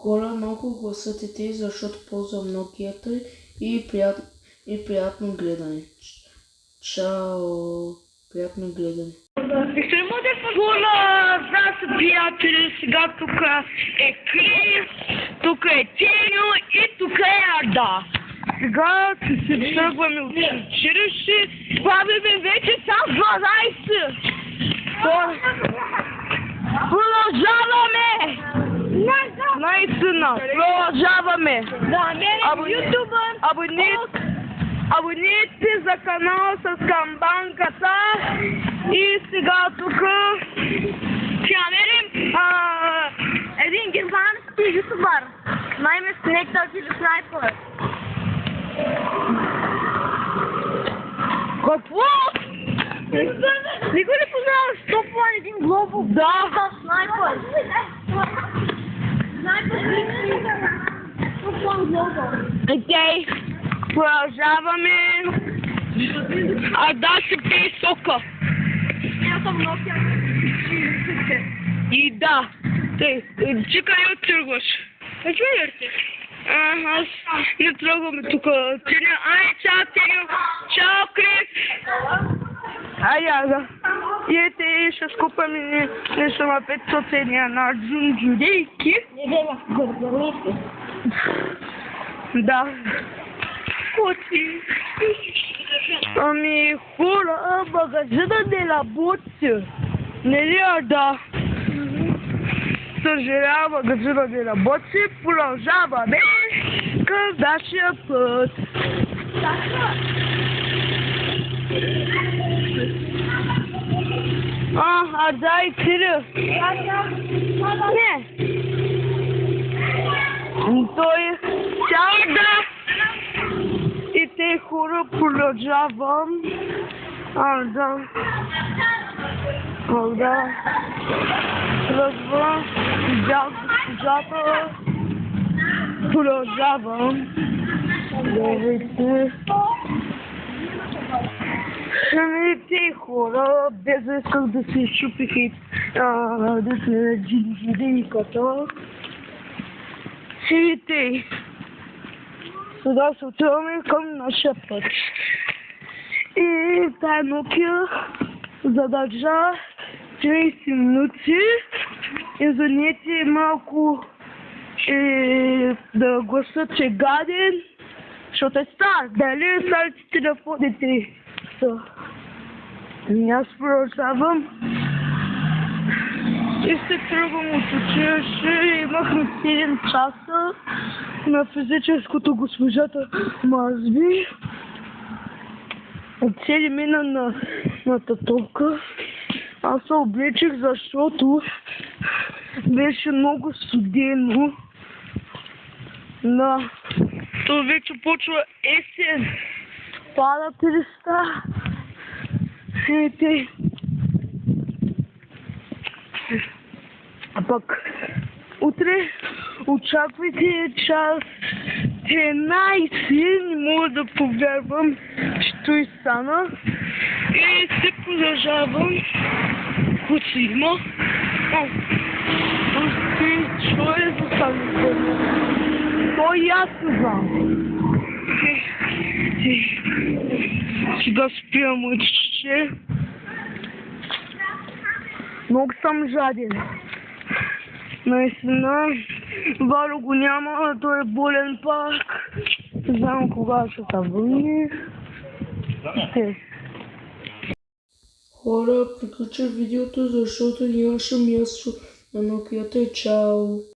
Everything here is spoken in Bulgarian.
Хора, много гласът ти, защото ползвам Nokia и приятно гледане. Чао! Приятно гледане. Здравейте, приятели! Сега тук е Крис, тук е Теню и тук е Арда. Сега се тръгваме от училище. Правиме вече сам 12. Продължаваме! Наистина, продължаваме! Абонирайте за канала с камбанката и сега тук ще намерим един германски ютубър. Найме Снектър или Снайпер. Какво? Никой не познаваш Топлан един глобус? Да! Снайпер! Окей, продължаваме. Арда ще пие сока. И да, ти къде оттръгваш? Не чуеш ли? Аз не тръгваме тук. Ай, чао, Теню! Чао, Крис! Ай, Ете, ще скупаме нещо на 500 на джунджурейки. Да. Коти. Ами хора, магазинът не работи. Не ли, Арда? Съжалявам, магазинът не работи. Продължаваме към нашия път. Арда и Тиля. Не. Той чао, да. И те хора продължавам. Арда. Тръгвам. Видях госпожата. Продължавам. Гледайте. Те хора, без да исках да се изчупих и да се джинджирейката. И те. Сега се отиваме към нашия път. И тая Nokia задържа 30 минути и за нея малко да гласът е гаден, защото е стар. Дали старите телефоните са? Ами аз продължавам и се тръгвам от училище. Имахме 7 часа на физическото, госпожата Мазби. Цели мина на татовка. Аз се облечих, защото беше много студено. Да. То вече почва есен. Падат листа. Ете. А пък утре очаквайте час 13. Не мога да повярвам, че той стана. И се продължавам. Какво има? Що е за тази? То и аз не знам. Сега спира моите чече. Много съм жаден. Наистина, Варо го няма, той е болен пак. Не знам кога ще се върне. Хора, приключих видеото, защото нямаше място на Nokia. Чао!